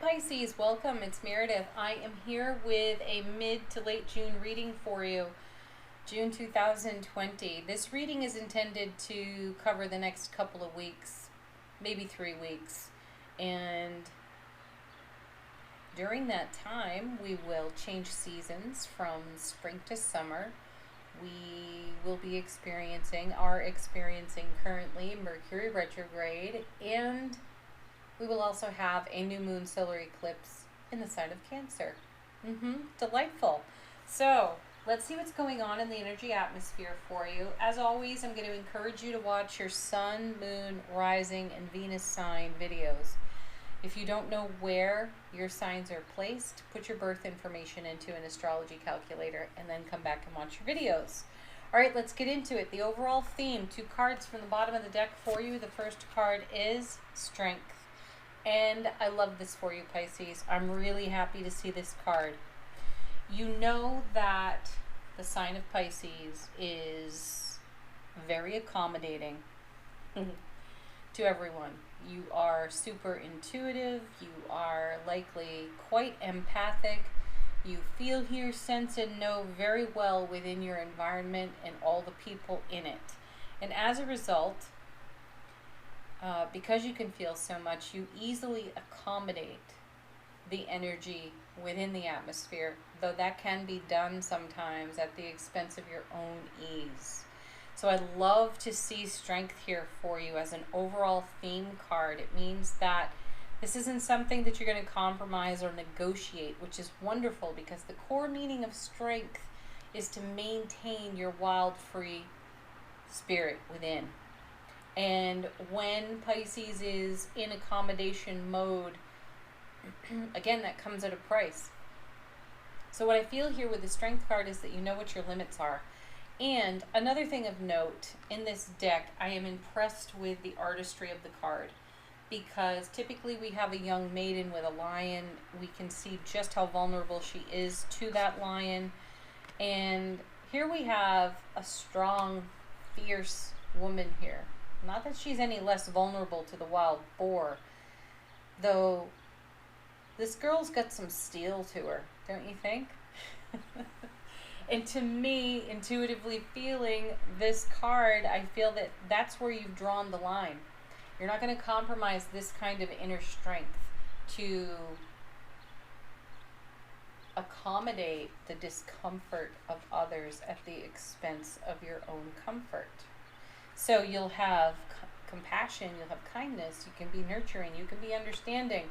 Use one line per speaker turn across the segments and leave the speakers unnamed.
Pisces, welcome. It's Meredith. I am here with a mid to late June reading for you, June 2020. This reading is intended to cover the next couple of weeks, maybe 3 weeks. And during that time, we will change seasons from spring to summer. We will be experiencing currently Mercury retrograde, and we will also have a new moon solar eclipse in the sign of Cancer. Delightful. So let's see what's going on in the energy atmosphere for you. As always, I'm going to encourage you to watch your sun, moon, rising, and Venus sign videos. If you don't know where your signs are placed, put your birth information into an astrology calculator and then come back and watch your videos. All right, let's get into it. The overall theme, 2 cards from the bottom of the deck for you. The first card is Strength. And I love this for you, Pisces. I'm really happy to see this card. You know that the sign of Pisces is very accommodating to everyone. You are super intuitive. You are likely quite empathic. You feel, hear, sense, and know very well within your environment and all the people in it. And as a result, because you can feel so much, you easily accommodate the energy within the atmosphere, though that can be done sometimes at the expense of your own ease. So I love to see Strength here for you as an overall theme card. It means that this isn't something that you're going to compromise or negotiate, which is wonderful because the core meaning of Strength is to maintain your wild, free spirit within. And when Pisces is in accommodation mode, again, that comes at a price. So what I feel here with the Strength card is that you know what your limits are. And another thing of note, in this deck, I am impressed with the artistry of the card. Because typically we have a young maiden with a lion. We can see just how vulnerable she is to that lion. And here we have a strong, fierce woman here. Not that she's any less vulnerable to the wild boar, though this girl's got some steel to her, don't you think? And to me, intuitively feeling this card, I feel that that's where you've drawn the line. You're not going to compromise this kind of inner strength to accommodate the discomfort of others at the expense of your own comfort. So you'll have compassion, you'll have kindness, you can be nurturing, you can be understanding,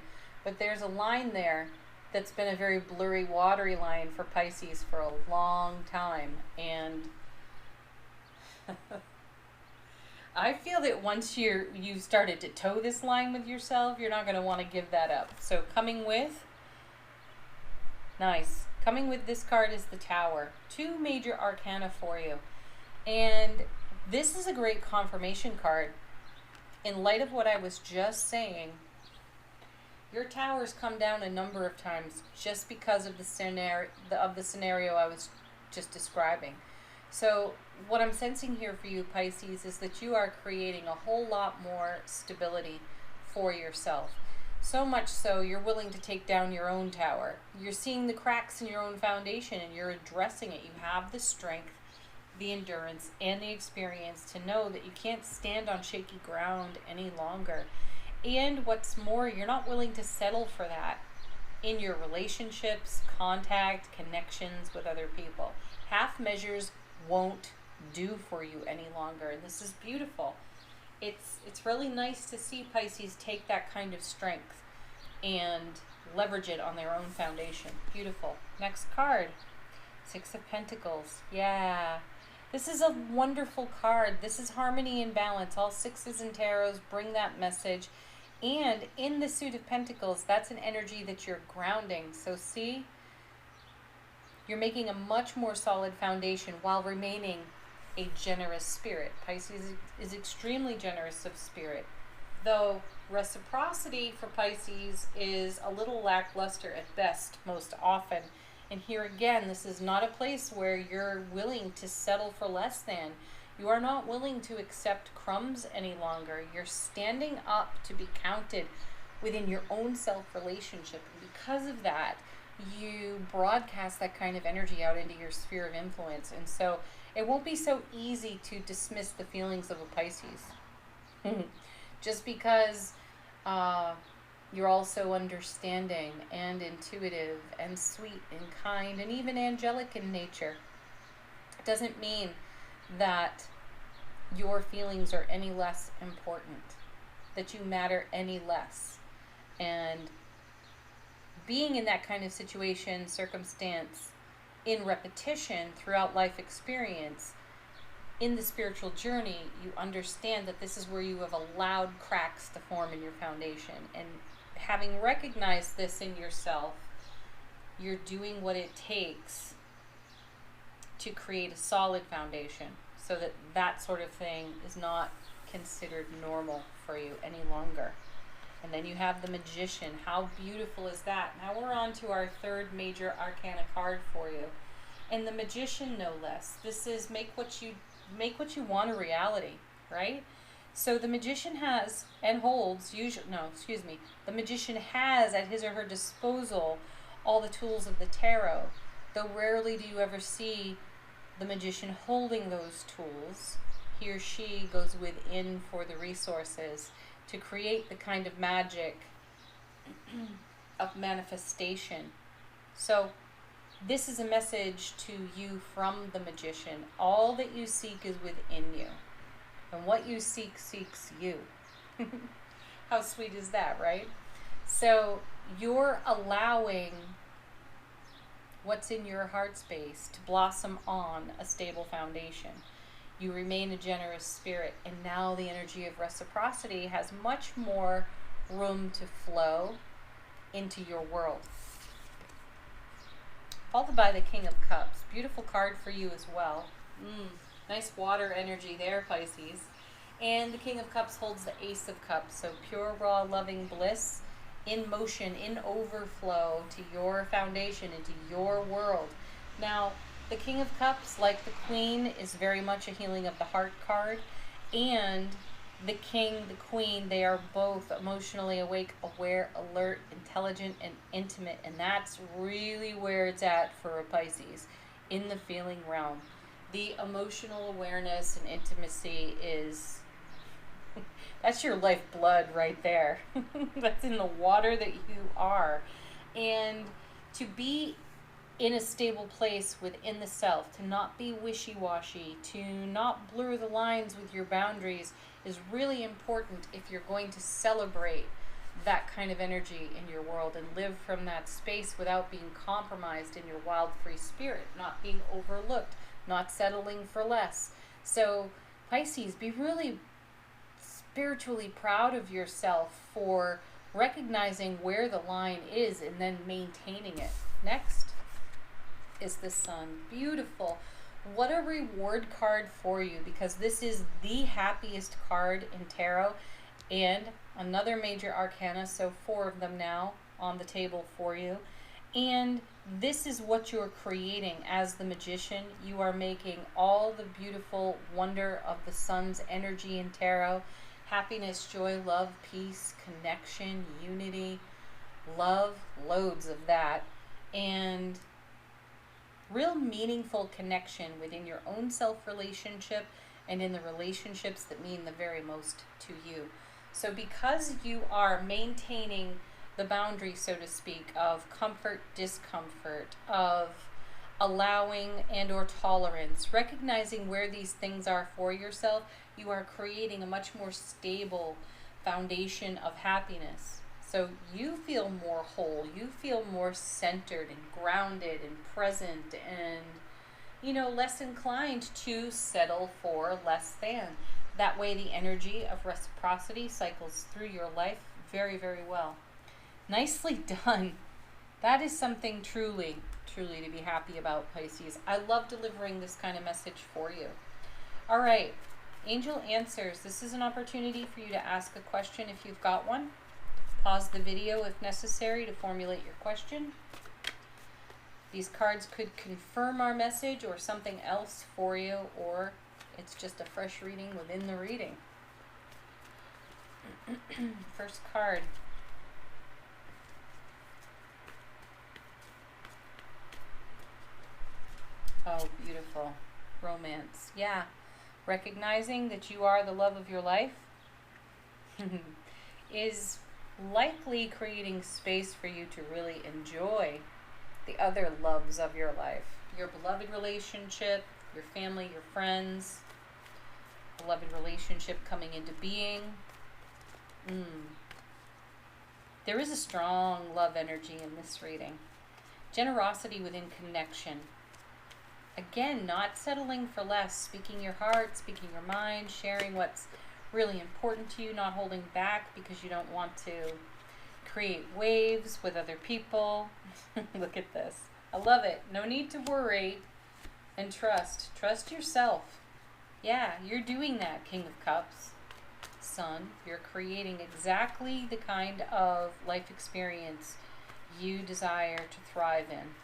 but there's a line there that's been a very blurry, watery line for Pisces for a long time. And I feel that once you've started to toe this line with yourself, you're not going to want to give that up. So coming with this card is the Tower. 2 major arcana for you. And this is a great confirmation card. In light of what I was just saying, your Tower's come down a number of times just because of the scenario I was just describing. So what I'm sensing here for you, Pisces, is that you are creating a whole lot more stability for yourself. So much so, you're willing to take down your own tower. You're seeing the cracks in your own foundation and you're addressing it. You have the strength, the endurance, and the experience to know that you can't stand on shaky ground any longer. And what's more, you're not willing to settle for that in your relationships, contact, connections with other people. Half measures won't do for you any longer, and this is beautiful. It's really nice to see Pisces take that kind of strength and leverage it on their own foundation. Beautiful. Next card, 6 of Pentacles. Yeah. This is a wonderful card. This is harmony and balance. All 6s and tarots bring that message. And in the suit of Pentacles, that's an energy that you're grounding. So see, you're making a much more solid foundation while remaining a generous spirit. Pisces is extremely generous of spirit, though reciprocity for Pisces is a little lackluster at best most often. And here again, this is not a place where you're willing to settle for less than. You are not willing to accept crumbs any longer. You're standing up to be counted within your own self-relationship. And because of that, you broadcast that kind of energy out into your sphere of influence. And so it won't be so easy to dismiss the feelings of a Pisces. Just because you're also understanding and intuitive and sweet and kind and even angelic in nature, it doesn't mean that your feelings are any less important, that you matter any less. And being in that kind of situation, circumstance, in repetition throughout life experience, in the spiritual journey, you understand that this is where you have allowed cracks to form in your foundation. And having recognized this in yourself, you're doing what it takes to create a solid foundation so that that sort of thing is not considered normal for you any longer. And then you have the Magician. How beautiful is that? Now we're on to our third major arcana card for you. And the Magician, no less. This is make what you want a reality, right? So the Magician has and holds, the Magician has at his or her disposal all the tools of the tarot, though rarely do you ever see the Magician holding those tools. He or she goes within for the resources to create the kind of magic of manifestation. So this is a message to you from the Magician. All that you seek is within you. And what you seek seeks you. How sweet is that, right? So you're allowing what's in your heart space to blossom on a stable foundation. You remain a generous spirit, and now the energy of reciprocity has much more room to flow into your world. Followed by the King of Cups. Beautiful card for you as well. Nice water energy there, Pisces. And the King of Cups holds the Ace of Cups. So pure, raw, loving bliss in motion, in overflow to your foundation, into your world. Now, the King of Cups, like the Queen, is very much a healing of the heart card. And the King, the Queen, they are both emotionally awake, aware, alert, intelligent, and intimate. And that's really where it's at for a Pisces, in the feeling realm. The emotional awareness and intimacy is, that's your lifeblood right there. That's in the water that you are. And to be in a stable place within the self, to not be wishy-washy, to not blur the lines with your boundaries is really important if you're going to celebrate that kind of energy in your world and live from that space without being compromised in your wild, free spirit, not being overlooked, not settling for less. So Pisces, be really spiritually proud of yourself for recognizing where the line is and then maintaining it. Next is the Sun. Beautiful. What a reward card for you, because this is the happiest card in tarot and another major arcana, so 4 of them now on the table for you. And this is what you're creating as the Magician. You are making all the beautiful wonder of the Sun's energy in tarot. Happiness, joy, love, peace, connection, unity, love, loads of that. And real meaningful connection within your own self-relationship and in the relationships that mean the very most to you. So because you are maintaining the boundary, so to speak, of comfort, discomfort, of allowing and or tolerance, recognizing where these things are for yourself, you are creating a much more stable foundation of happiness. So you feel more whole, you feel more centered and grounded and present and, you know, less inclined to settle for less than. That way the energy of reciprocity cycles through your life very, very well. Nicely done. That is something truly, truly to be happy about, Pisces. I love delivering this kind of message for you. All right, Angel Answers. This is an opportunity for you to ask a question if you've got one. Pause the video if necessary to formulate your question. These cards could confirm our message or something else for you, or it's just a fresh reading within the reading. First card. romance. Yeah. Recognizing that you are the love of your life is likely creating space for you to really enjoy the other loves of your life. Your beloved relationship, your family, your friends, beloved relationship coming into being. There is a strong love energy in this reading. Generosity within connection. Again, not settling for less, speaking your heart, speaking your mind, sharing what's really important to you, not holding back because you don't want to create waves with other people. Look at this. I love it. No need to worry and trust. Trust yourself. Yeah, you're doing that, King of Cups. Sun, you're creating exactly the kind of life experience you desire to thrive in.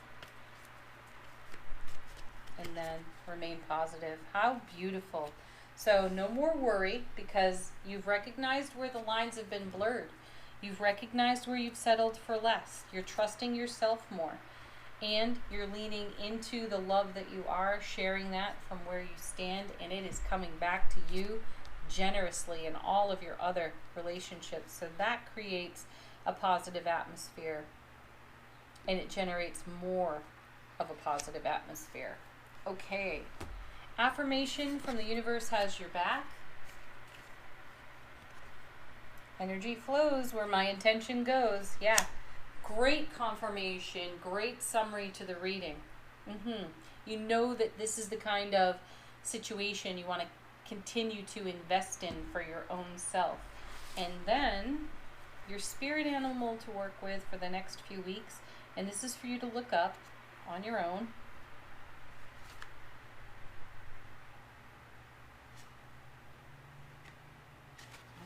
And then remain positive. How beautiful. So no more worry, because you've recognized where the lines have been blurred. You've recognized where you've settled for less. You're trusting yourself more. And you're leaning into the love that you are, sharing that from where you stand, and it is coming back to you generously in all of your other relationships. So that creates a positive atmosphere, and it generates more of a positive atmosphere. Okay. Affirmation from the universe has your back. Energy flows where my intention goes. Yeah. Great confirmation, great summary to the reading. You know that this is the kind of situation you want to continue to invest in for your own self. And then your spirit animal to work with for the next few weeks, and this is for you to look up on your own.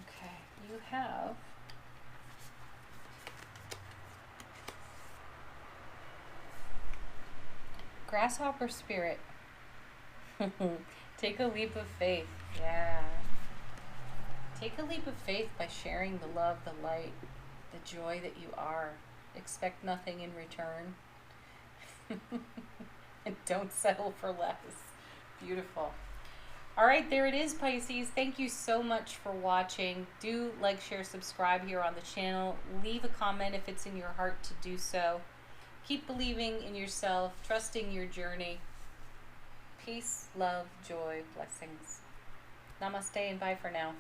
Okay, you have Grasshopper Spirit. Take a leap of faith. Yeah. Take a leap of faith by sharing the love, the light, the joy that you are. Expect nothing in return. And don't settle for less. Beautiful. All right, there it is, Pisces. Thank you so much for watching. Do like, share, subscribe here on the channel. Leave a comment if it's in your heart to do so. Keep believing in yourself, trusting your journey. Peace, love, joy, blessings. Namaste and bye for now.